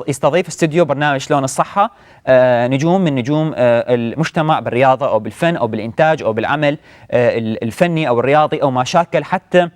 يستضيف استوديو برنامج شلون الصحة نجوم من نجوم المجتمع بالرياضة أو بالفن أو بالإنتاج أو بالعمل الفني أو الرياضي أو ما شاكل، حتى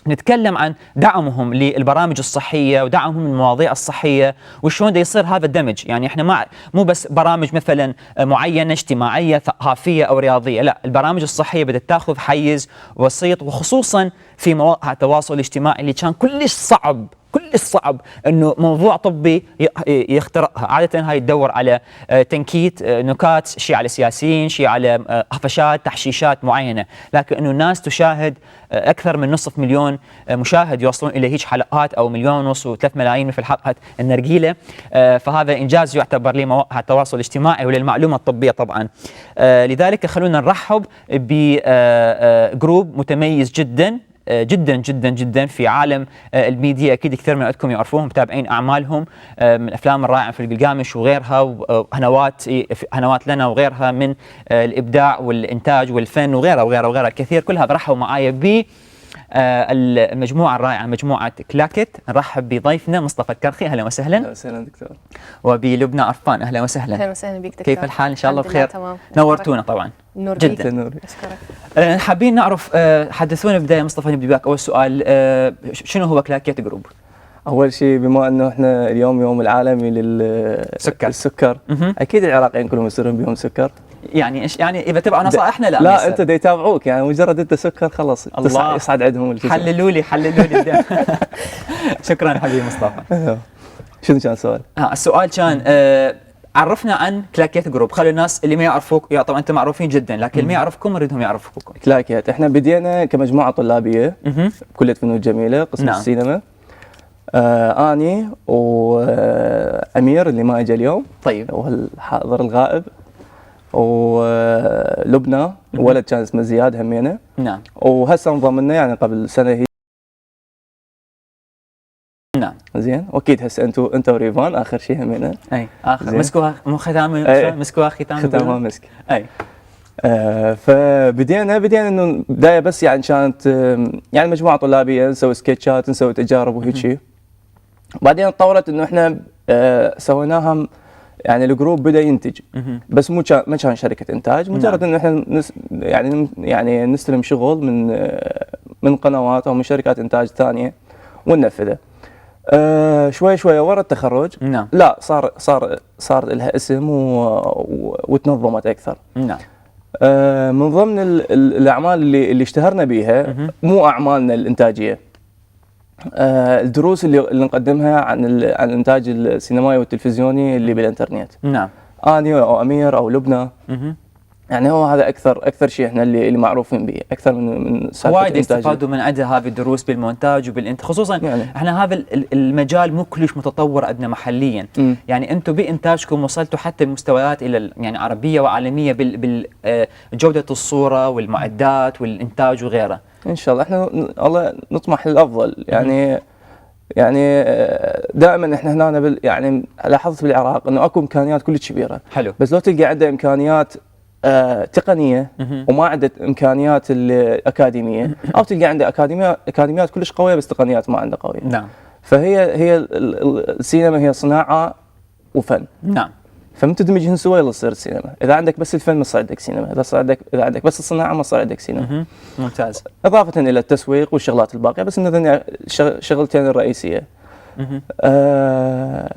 نتكلم عن دعمهم للبرامج الصحية ودعمهم للمواضيع الصحية وشلون دا يصير هذا الدمج. يعني احنا مو بس برامج مثلا معينة اجتماعية ثقافية أو رياضية، لا، البرامج الصحية بدأت تاخذ حيز وسيط، وخصوصا في مواقع التواصل الاجتماعي اللي كان كلش صعب انه موضوع طبي يخترقها. عاده هاي تدور على تنكيت نكات، شيء على سياسيين، شيء على قفشات تحشيشات معينه، لكن انه الناس تشاهد اكثر من نصف مليون مشاهد يوصلون الى هيك حلقات، او 1.5 مليون و3 ملايين مثل حلقه النرجيله، فهذا انجاز يعتبر لمواقع التواصل الاجتماعي وللمعلومه الطبيه طبعا. لذلك خلونا نرحب بجروب متميز جدا جدا جدا جدا في عالم الميديا. اكيد كثير من عندكم يعرفوهم، متابعين اعمالهم من الافلام الرائعه في القلقامش وغيرها، وهنوات لنا وغيرها من الابداع والانتاج والفن وغيرها الكثير. كلها برحبوا معايا ب المجموعه الرائعه، مجموعه كلاكيت. نرحب بضيفنا مصطفى الكرخي، اهلا وسهلا. اهلا وسهلا دكتور. وبلبنى عرفان، اهلا وسهلا. اهلا وسهلا بك دكتور. كيف الحال؟ ان شاء الله بخير. تمام. نورتونا طبعا. نور جدا. نور. اشكرك. حابين نعرف، حدثونا بدايه مصطفى، نبدا بك. اول سؤال، شنو هو كلاكيت جروب؟ اول شيء بما انه احنا اليوم يوم العالمي للسكر، اكيد العراقيين كلهم يصيرون بيوم سكر. يعني ايش يعني اذا تبعوا نصائحنا؟ لا انت دا يتابعوك، يعني مجرد انت سكر خلاص الله يصعد عندهم الجسم. حللوا لي شكرا حبيبي مصطفى. شنو كان السؤال؟ السؤال كان عرفنا عن كلاكيت جروب. خلوا الناس اللي ما يعرفوك، طبعا انتم معروفين جدا، لكن اللي ما يعرفكم نريدهم يعرفوكم. كلاكيت احنا بدينا كمجموعه طلابيه بكليه فنون جميله قسم السينما. اني وامير اللي ما اجى اليوم، طيب، وهو الحاضر الغائب، ولبنى ولد كان اسمه زياد همينه. نعم. وهسه انضم لنا يعني قبل سنه هي. نعم. زين، واكيد هسه انت وريفان اخر شيء همينه. اي اخر مسكوها مو ختام، مسكوها ختامها مسك. اي. فبدينا انه بدايه بس يعني كانت يعني مجموعه طلابيه نسوي سكتشات، نسوي تجارب وهيك شيء. بعدين تطورت انه احنا سويناها، يعني الجروب بدا ينتج، بس ما كان شركه انتاج، مجرد انه احنا يعني نستلم شغل من قنوات او من شركات انتاج ثانيه وننفذه. شوي ورا التخرج نعم. لا صار لها اسم وتنظمت اكثر. نعم. من ضمن الاعمال اللي اشتهرنا بيها مو اعمالنا الانتاجيه، الدروس اللي نقدمها عن الانتاج السينمائي والتلفزيوني اللي بالانترنت. نعم. اني او امير او لبنى. يعني هو هذا اكثر شيء احنا اللي معروفين به، اكثر من وايد يستفادوا من عندها هذه الدروس بالمونتاج وبالانتاج، خصوصا يعني احنا هذا المجال مو كلش متطور عندنا محليا. يعني انتم بانتاجكم وصلتوا حتى المستويات الى يعني عربيه وعالميه بالجوده الصوره والمعدات والانتاج وغيره. ان شاء الله احنا الله نطمح للافضل. يعني دائما احنا هنا يعني لاحظت بالعراق انه اكو امكانيات كلش كبيره. حلو. بس لو تلقى عنده امكانيات تقنيه وما عنده امكانيات الاكاديميه، او تلقى عنده اكاديميات كلش قويه بس تقنيات ما عنده قويه. نعم. فهي السينما هي صناعه وفن. نعم. فمن تدمجهن سوا يلا تصير السينما. اذا عندك بس الفن ما صار عندك سينما، اذا عندك بس الصناعه ما صار عندك سينما. ممتاز. اضافه الى التسويق والشغلات الباقيه، بس انه شغلتين الرئيسيه.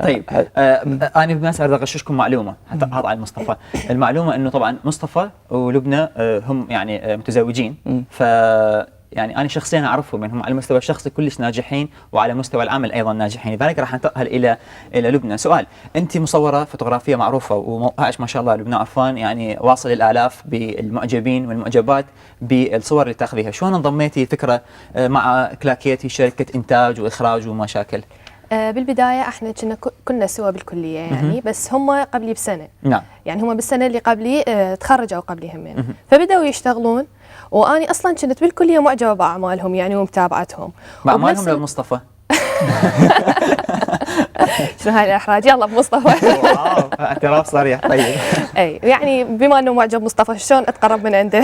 طيب، انا بس اريد اغششكم معلومه حتى احط على مصطفى. المعلومه انه طبعا مصطفى ولبنى هم يعني متزوجين، ف يعني انا شخصيا اعرفهم، هم على المستوى الشخصي كلش ناجحين، وعلى مستوى العمل ايضا ناجحين. لذلك راح انتقل الى لبنى. سؤال، انت مصوره فوتوغرافيه معروفه وموقعك ما شاء الله لبنى عرفان يعني واصل الالاف بالمعجبين والمعجبات بالصور اللي تاخذيها. شلون انضميتي فكره مع كلاكيت، شركه انتاج واخراج وما شاكل؟ بالبدايه احنا كنا سوا بالكليه يعني، بس هم قبلي بسنه. نعم. يعني هم بالسنه اللي قبلي تخرجوا قبلي همين، فبداوا يشتغلون، واني اصلا كنت بالكليه معجبه باعمالهم يعني ومتابعتهم. باعمالهم لمصطفى. شنو هاي الاحراج؟ يلا بمصطفى. واو اعتراف صريح. طيب اي يعني بما انه معجب مصطفى شلون اتقرب من عنده؟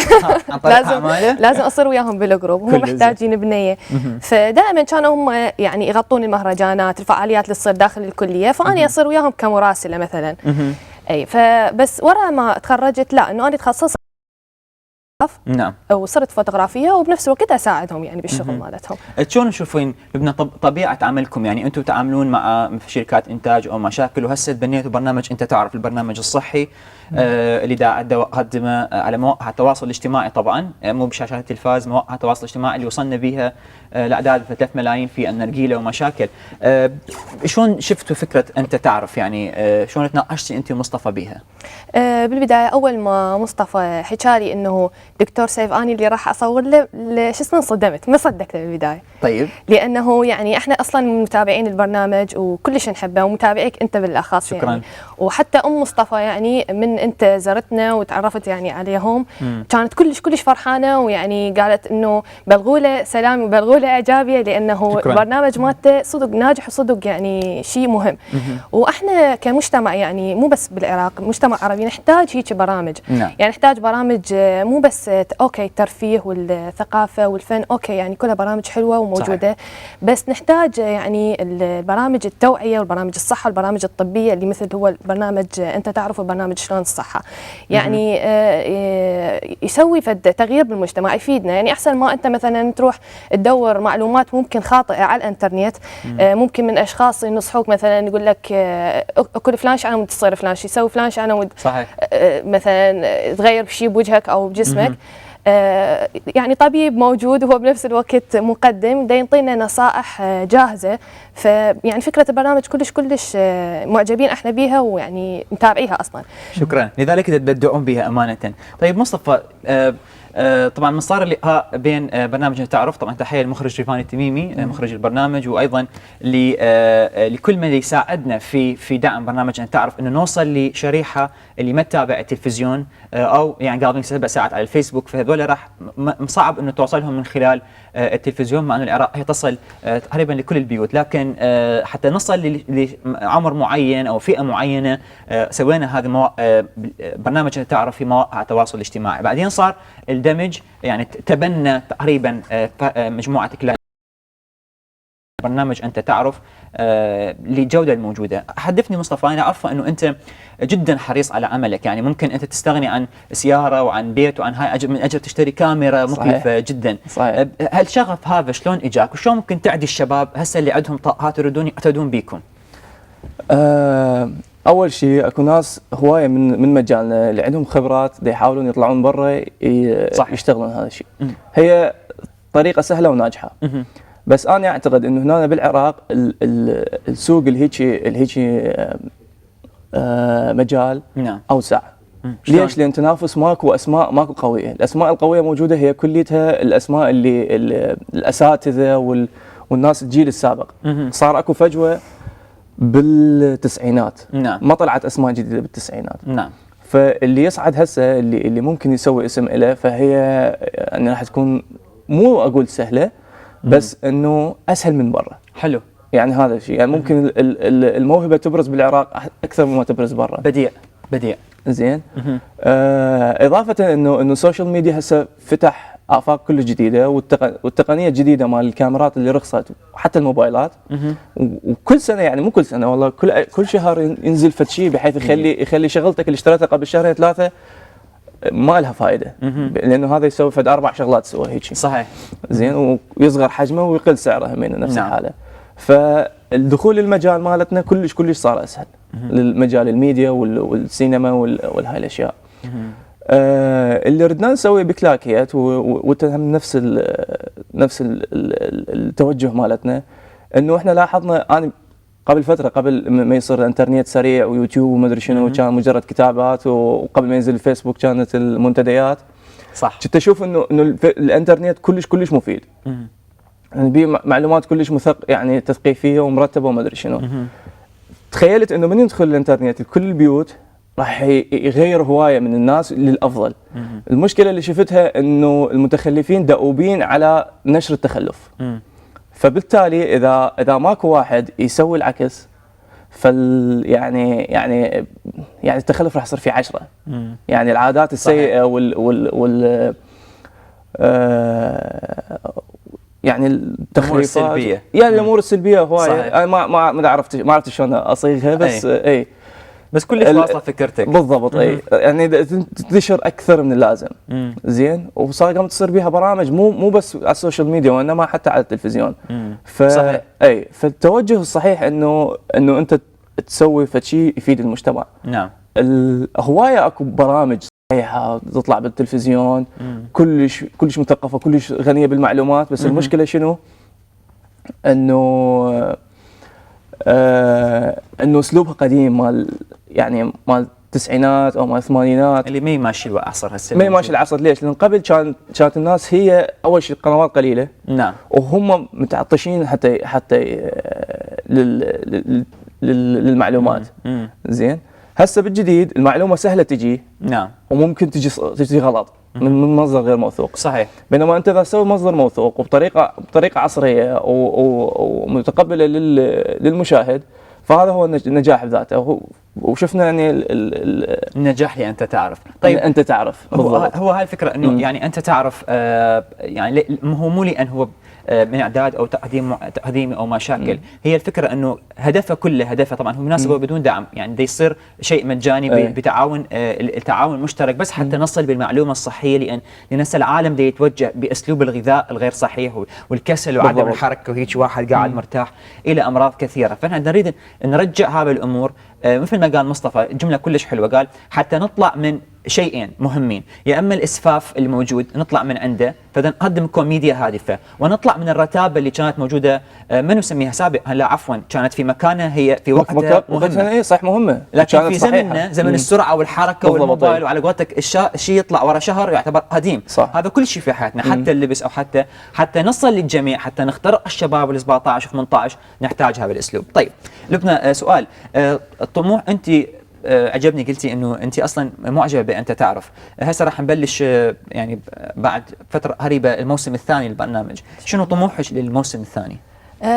عن طريق أعماله؟ لازم اصير وياهم بالجروب، هم كل محتاجين بنيه. فدائما كانوا هم يعني يغطون المهرجانات، الفعاليات اللي تصير داخل الكليه، فاني اصير وياهم كمراسله مثلا. اي فبس ورا ما تخرجت لا انه انا تخصصت نعم. وصرت فوتوغرافيه، وبنفس الوقت اساعدهم يعني بالشغل مالتهم. شلون تشوفين لبنى طبيعه عملكم؟ يعني انتم تتعاملون مع شركات انتاج او مشاكل، وهسه بنيتوا برنامج انت تعرف، البرنامج الصحي اللي دا اقدمه على مواقع التواصل الاجتماعي، طبعا مو بشاشات التلفاز، مواقع التواصل الاجتماعي اللي وصلنا بها لاعداد 3 ملايين في النرجيله ومشاكل. شلون شفتوا فكره انت تعرف؟ يعني شلون تناقشتي انت ومصطفى بها؟ بالبدايه اول ما مصطفى حكالي انه دكتور سيف اني اللي راح اصور له شو اسمه، انصدمت، ما صدقت بالبدايه. طيب. لانه يعني احنا اصلا من متابعين البرنامج وكلش نحبه، ومتابعيك انت بالاخص. شكرا. يعني وحتى ام مصطفى يعني من انت زرتنا وتعرفت يعني عليهم كانت كلش فرحانه، ويعني قالت انه بلغوله سلام وبلغوله اعجابيه، لانه شكراً. البرنامج مالته صدق ناجح وصدق يعني شيء مهم. واحنا كمجتمع يعني مو بس بالعراق، مجتمع عربي نحتاج هيك برامج. نعم. يعني نحتاج برامج مو بس اوكي الترفيه والثقافه والفن، اوكي يعني كلها برامج حلوه وموجوده. صحيح. بس نحتاج يعني البرامج التوعيه والبرامج الصحه والبرامج الطبيه، اللي مثل هو البرنامج انت تعرف برنامج شلون الصحه. يعني يسوي فد تغيير بالمجتمع، يفيدنا. يعني احسن ما انت مثلا تروح تدور معلومات ممكن خاطئه على الانترنت، ممكن من اشخاص ينصحوك مثلا يقول لك اكل فلان شي عنود تصير فلان شي، سوي فلان شي عنود. صحيح. مثلا تغير بشيء بوجهك او بجسمك. يعني طبيب موجود وهو بنفس الوقت مقدم دا يعطينا نصائح جاهزه. فيعني فكره البرنامج كلش معجبين احنا بيها، ويعني متابعيها اصلا. شكرا، لذلك تبدعون بها امانه. طيب مصطفى، طبعا من صار اللقاء بين برنامج تعرف، طبعا تحيه للمخرج ريفان التميمي مخرج البرنامج، وايضا لكل من يساعدنا في دعم برنامج ان تعرف انه نوصل لشريحه اللي ما تتابع التلفزيون او يعني قاعدين 7 ساعات على الفيسبوك، فهذول راح صعب انه توصلهم من خلال التلفزيون، مع انه العراق هي تصل تقريبا لكل البيوت، لكن حتى نصل لعمر معين او فئه معينه سوينا هذا برنامج تعرف في مواقع التواصل الاجتماعي. بعدين صار الدمج، يعني تبنى تقريبا مجموعه برنامج انت تعرف للجوده الموجوده. حدثني مصطفى، انا عارفه انه انت جدا حريص على عملك، يعني ممكن انت تستغني عن سياره وعن بيت وعن هاي من اجل تشتري كاميرا مكلفه جدا. صحيح. هالشغف هذا شلون اجاك، وشلون ممكن تعدي الشباب هسه اللي عندهم طاقات يريدون يقتدون بيكم؟ اول شيء اكو ناس هوايه من مجالنا اللي عندهم خبرات دا يحاولون يطلعون برا يشتغلون هذا الشيء. هي طريقه سهله وناجحه. بس انا اعتقد انه هنا بالعراق السوق الهيجي مجال اوسع. ليش؟ لان تنافس ماكو اسماء ماكو قويه، الاسماء القويه موجوده هي كليتها الاسماء اللي الاساتذه والناس الجيل السابق. صار اكو فجوه بالتسعينات. ما طلعت اسماء جديده بالتسعينات. فاللي يصعد هسه اللي ممكن يسوي اسم له، فهي يعني راح تكون مو اقول سهله، بس انه اسهل من برا. حلو. يعني هذا الشيء، يعني ممكن الموهبه تبرز بالعراق اكثر مما تبرز برا. بديع. زين. اضافه انه السوشيال ميديا هسه فتح افاق كلش جديده، والتقنيه الجديده مال الكاميرات اللي رخصت، وحتى الموبايلات. وكل سنه، يعني مو كل سنه والله، كل شهر ينزل فد شيء بحيث يخلي شغلتك اللي اشتريتها قبل 2-3 ما لها فائده، لانه هذا يسوي فد 4 شغلات سوى هيك. صحيح. زين. ويصغر حجمه ويقل سعره همين نفس الحاله. فالدخول للمجال مالتنا كلش صار اسهل، للمجال الميديا والسينما والهاي الاشياء. اللي ردنا نسوي بكلاكيت وتهم نفس التوجه مالتنا، انه احنا لاحظنا، انا قبل فتره، قبل ما يصير الانترنت سريع ويوتيوب وما ادري شنو، كان مجرد كتابات، وقبل ما ينزل الفيسبوك كانت المنتديات. صح. كنت اشوف انه الانترنت كلش مفيد، يعني بيه معلومات كلش يعني تثقيفيه ومرتبه وما ادري شنو. تخيلت انه من يدخل الانترنت لكل البيوت راح يغير هوايه من الناس للافضل. المشكله اللي شفتها انه المتخلفين دؤوبين على نشر التخلف. فبالتالي اذا ماكو واحد يسوي العكس، يعني التخلف راح يصير فيه 10. يعني العادات السيئه وال يعني التخريفات السلبيه، يعني الامور السلبيه هوايه. صحيح. انا ما عرفت شلون اصيغها، بس اي بس كلش واصله فكرتك بالضبط. اي يعني تنتشر اكثر من اللازم. زين، وصار قامت تصير بيها برامج مو بس على السوشيال ميديا، وانما حتى على التلفزيون. صحيح. اي فالتوجه الصحيح انه انت تسوي فشي يفيد المجتمع. نعم. هوايه اكو برامج صحيحه تطلع بالتلفزيون، كلش مثقفه، كلش غنيه بالمعلومات، بس المشكله شنو؟ انه اسلوبها قديم، مال التسعينات او مال الثمانينات، اللي ما يماشي العصر هسه. ما يماشي العصر. ليش؟ لان قبل كانت الناس هي اول شيء قنوات قليله. نعم. وهم متعطشين حتى للمعلومات. زين، هسه بالجديد المعلومه سهله تجي. نعم. وممكن تجي غلط من مصدر غير موثوق. صحيح. بينما انت اذا تسوي مصدر موثوق وبطريقه عصريه ومتقبله للمشاهد، فهذا هو النجاح بذاته. وشفنا يعني النجاح اللي انت تعرف. طيب انت تعرف هو هاي الفكره انه يعني انت تعرف يعني هو مو لان هو من اعداد او تقديم او مشاكل. هي الفكره انه هدفه طبعا هو مناسبه بدون دعم، يعني بده يصير شيء مجاني بتعاون التعاون المشترك، بس حتى نصل بالمعلومه الصحيه، لان هسه العالم بده يتوجه باسلوب الغذاء الغير صحيح والكسل وعدم الحركه، وهيك واحد قاعد مرتاح الى امراض كثيره. فاحنا نريد نرجع هذه الامور مثل ما قال مصطفى جمله كلش حلوه، قال حتى نطلع من شيئين مهمين، يا اما الاسفاف الموجود نطلع من عنده فنقدم كوميديا هادفه، ونطلع من الرتابه اللي كانت موجوده ما نسميها سابق، هلا عفوا كانت في مكانها، هي في وقتها مهمه. اي صح مهمه، لكن في زمننا زمن السرعه والحركه والموبايل، وعلى قولتك الشيء يطلع ورا شهر يعتبر قديم. صح. هذا كل شيء في حياتنا، حتى اللبس، او حتى نصل للجميع، حتى نخترق الشباب ال 17 و 18 نحتاج هذا الاسلوب. طيب لبنى، سؤال الطموح، انت عجبني قلتي انه انت اصلا معجبه بانت تعرف. هسه راح نبلش يعني بعد فتره قريبه الموسم الثاني للبرنامج، شنو طموحك للموسم الثاني؟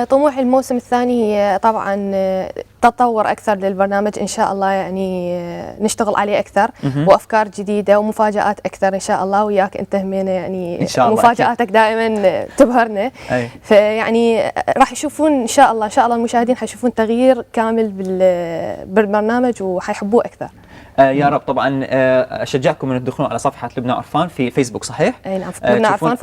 طموح الموسم الثاني هي طبعا تطور اكثر للبرنامج ان شاء الله، يعني نشتغل عليه اكثر وافكار جديده ومفاجات اكثر ان شاء الله. وياك انت همينه يعني مفاجاتك دائما تبهرنا. فيعني راح يشوفون ان شاء الله المشاهدين حيشوفون تغيير كامل بالبرنامج وحيحبوه اكثر. يا رب. طبعا اشجعكم ان تدخلون على صفحه لبنى عرفان في فيسبوك، صحيح؟ اي نعم، لبنى عرفان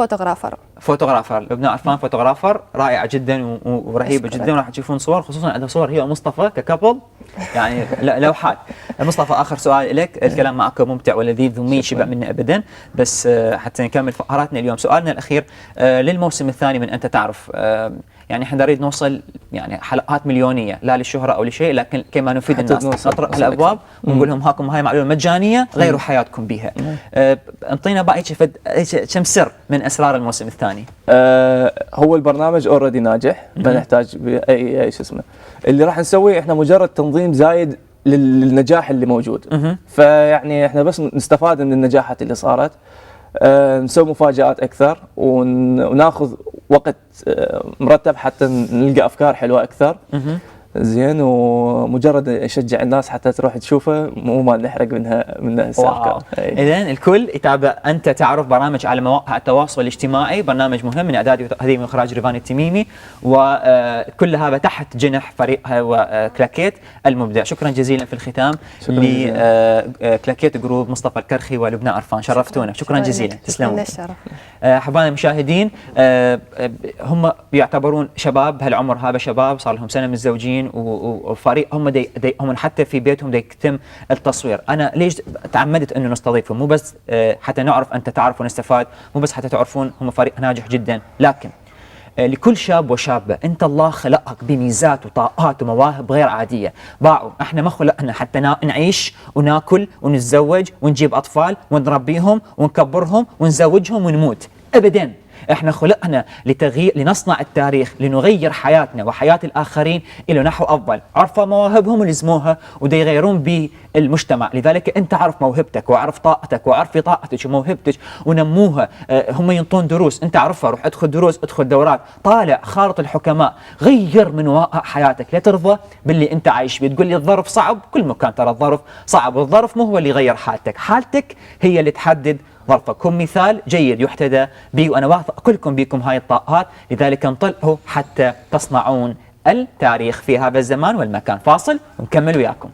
فوتوغرافر. لبنى عرفان فوتوغرافر رائعه جدا ورهيبه جدا، وراح تشوفون صور، خصوصا عندها صور هي ومصطفى ككابل، يعني لوحات. مصطفى، اخر سؤال لك، الكلام معك ممتع ولذيذ وما يشبع منه ابدا، بس حتى نكمل فقراتنا اليوم، سؤالنا الاخير للموسم الثاني من انت تعرف. يعني احنا نريد نوصل يعني حلقات مليونيه، لا للشهره او لشيء، لكن كما نفيد الناس، نطرق الابواب ونقول لهم هاكم هاي معلومه مجانيه، غيروا حياتكم بها. انطينا بقى كم سر من اسرار الموسم الثاني. هو البرنامج اوريدي ناجح، ما نحتاج اي شو اسمه. اللي راح نسويه احنا مجرد تنظيم زايد للنجاح اللي موجود. فيعني احنا بس نستفاد من النجاحات اللي صارت، نسوي مفاجآت اكثر، وناخذ وقت مرتب حتى نلقى افكار حلوه اكثر. زين، ومجرد نشجع الناس حتى تروح تشوفه، مو ما نحرق منها الافكار. اذا الكل يتابع انت تعرف برامج على مواقع التواصل الاجتماعي، برنامج مهم من اعداد وتقديم واخراج ريفان التميمي، وكل هذا تحت جنح فريقها وكلاكيت المبدع. شكرا جزيلا في الختام لكلاكيت جروب، مصطفى الكرخي ولبنى عرفان، شرفتونا. شكرا جزيلا، تسلموا. احبائنا المشاهدين، هم بيعتبرون شباب بهالعمر هذا، شباب صار لهم سنه متزوجين وفريق هم حتى في بيتهم يتم التصوير. انا ليش تعمدت انه نستضيفهم؟ مو بس حتى نعرف انت تعرف ونستفاد، مو بس حتى تعرفون هم فريق ناجح جدا، لكن لكل شاب وشابه انت الله خلقك بميزات وطاقات ومواهب غير عاديه. باعوا احنا ما خلقنا حتى نعيش وناكل ونتزوج ونجيب اطفال ونربيهم ونكبرهم ونزوجهم ونموت ابدا. احنا خلقنا لتغيير، لنصنع التاريخ، لنغير حياتنا وحياة الآخرين إلى نحو أفضل. عرفوا مواهبهم ولزموها ودا يغيرون بالمجتمع. لذلك أنت عرف موهبتك وعرف طاقتك وعرف طاقتك وموهبتك ونموها. هم ينطون دروس، أنت عرفها، روح ادخل دروس، ادخل دورات، طالع خارطة الحكماء، غير من واقع حياتك. لا ترضى باللي أنت عايش بيه. تقول لي الظرف صعب، كل مكان ترى الظرف صعب، والظرف مو هو اللي يغير حالتك، حالتك هي اللي تحدد ظرفك. كن مثال جيد يحتذى به، وأنا واثق كلكم بيكم هاي الطاقات. لذلك انطلقوا حتى تصنعون التاريخ في هذا الزمان والمكان. فاصل ونكمل وياكم.